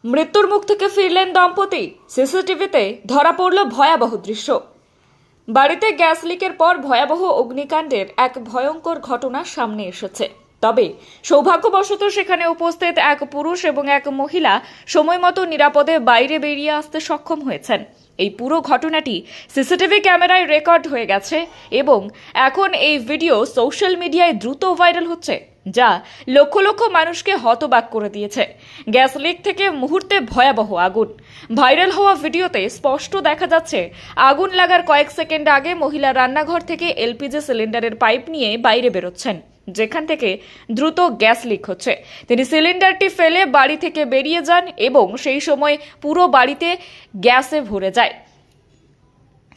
মৃত্যুর মুখ থেকে ফিরলেন দম্পতি। সিসিটিভিতে ধরা পড়ল ভয়াবহ দৃশ্য। বাড়িতে গ্যাস লিকের পর ভয়াবহ অগ্নিকাণ্ডের এক ভয়ঙ্কর ঘটনা সামনে এসেছে। তবে সৌভাগ্যবশত সেখানে উপস্থিত এক পুরুষ এবং এক মহিলা সময়মতো নিরাপদে বাইরে বেরিয়ে আসতে সক্ষম হয়েছেন। এই পুরো ঘটনাটি সিসিটিভি ক্যামেরায় রেকর্ড হয়ে গেছে এবং এখন এই ভিডিও সোশ্যাল মিডিয়ায় দ্রুত ভাইরাল হচ্ছে, যা লক্ষ লক্ষ মানুষকে হতবাক করে দিয়েছে। গ্যাস লিক থেকে মুহূর্তে ভয়াবহ আগুন। ভাইরাল হওয়া ভিডিওতে স্পষ্ট দেখা যাচ্ছে আগুন লাগার কয়েক সেকেন্ড আগে মহিলা রান্নাঘর থেকে এলপিজি সিলিন্ডারের পাইপ নিয়ে বাইরে বেরোচ্ছেন, যেখান থেকে দ্রুত গ্যাস লিক হচ্ছে। তিনি সিলিন্ডারটি ফেলে বাড়ি থেকে বেরিয়ে যান এবং সেই সময় পুরো বাড়িতে গ্যাসে ভরে যায়।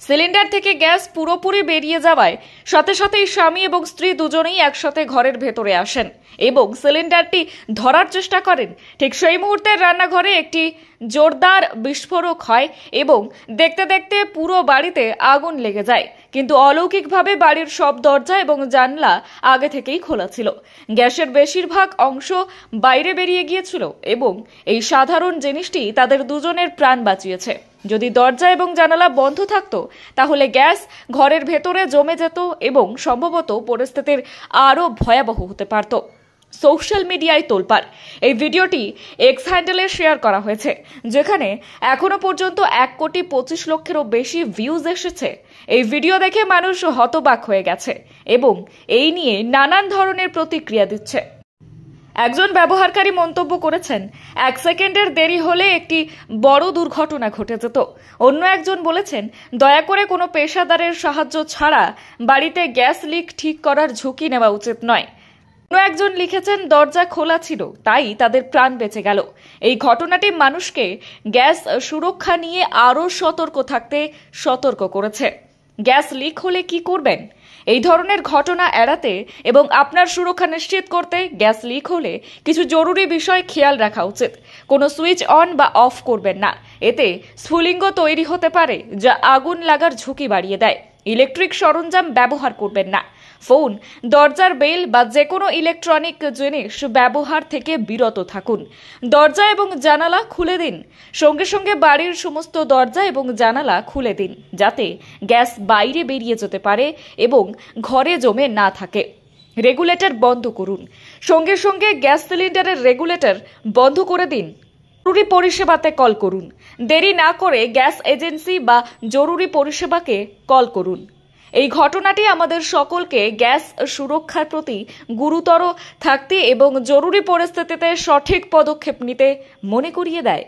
সিলিন্ডার থেকে গ্যাস পুরোপুরি বেরিয়ে যাওয়ায় সাথে সাথেই স্বামী এবং স্ত্রী দুজনেই একসাথে ঘরের ভেতরে আসেন এবং সিলিন্ডারটি ধরার চেষ্টা করেন। ঠিক সেই মুহূর্তে রান্নাঘরে একটি জোরদার বিস্ফোরক হয় এবং দেখতে দেখতে পুরো বাড়িতে আগুন লেগে যায়। কিন্তু অলৌকিকভাবে বাড়ির সব দরজা এবং জানলা আগে থেকেই খোলা ছিল। গ্যাসের বেশিরভাগ অংশ বাইরে বেরিয়ে গিয়েছিল এবং এই সাধারণ জিনিসটি তাদের দুজনের প্রাণ বাঁচিয়েছে। যদি দরজা এবং জানালা বন্ধ থাকতো তাহলে গ্যাস ঘরের ভেতরে জমে যেত এবং সম্ভবত পরিস্থিতির আরও ভয়াবহ হতে পারত। সোশ্যাল মিডিয়ায় তোলপাড়। এই ভিডিওটি এক্স হ্যান্ডেলে শেয়ার করা হয়েছে, যেখানে এখনো পর্যন্ত 1,25,00,000-এরও বেশি ভিউজ এসেছে। এই ভিডিও দেখে মানুষ হতবাক হয়ে গেছে এবং এই নিয়ে নানান ধরনের প্রতিক্রিয়া দিচ্ছে। একজন ব্যবহারকারী মন্তব্য করেছেন, 1 সেকেন্ডের দেরি হলে একটি বড় দুর্ঘটনা ঘটে যেত। অন্য একজন বলেছেন, দয়া করে কোনো পেশাদারের সাহায্য ছাড়া বাড়িতে গ্যাস লিক ঠিক করার ঝুঁকি নেওয়া উচিত নয়। অন্য একজন লিখেছেন, দরজা খোলা ছিল তাই তাদের প্রাণ বেঁচে গেল। এই ঘটনাটি মানুষকে গ্যাস সুরক্ষা নিয়ে আরও সতর্ক থাকতে সতর্ক করেছে। গ্যাস লিক হলে কি করবেন? এই ধরনের ঘটনা এড়াতে এবং আপনার সুরক্ষা নিশ্চিত করতে গ্যাস লিক হলে কিছু জরুরি বিষয় খেয়াল রাখা উচিত। কোনো সুইচ অন বা অফ করবেন না, এতে স্ফুলিঙ্গ তৈরি হতে পারে যা আগুন লাগার ঝুঁকি বাড়িয়ে দেয়। ইলেকট্রিক সরঞ্জাম ব্যবহার করবেন না। ফোন, দরজার বেল বা যে কোনো ইলেকট্রনিক জিনিস ব্যবহার থেকে বিরত থাকুন। দরজা এবং জানালা খুলে দিন। সঙ্গে সঙ্গে বাড়ির সমস্ত দরজা এবং জানালা খুলে দিন, যাতে গ্যাস বাইরে বেরিয়ে যেতে পারে এবং ঘরে জমে না থাকে। রেগুলেটর বন্ধ করুন। সঙ্গে সঙ্গে গ্যাস সিলিন্ডারের রেগুলেটর বন্ধ করে দিন। জরুরি পরিষেবাতে কল করুন। দেরি না করে গ্যাস এজেন্সি বা জরুরি পরিষেবাকে কল করুন। এই ঘটনাটি আমাদের সকলকে গ্যাস সুরক্ষার প্রতি গুরুতর থাকতে এবং জরুরি পরিস্থিতিতে সঠিক পদক্ষেপ নিতে মনে করিয়ে দেয়।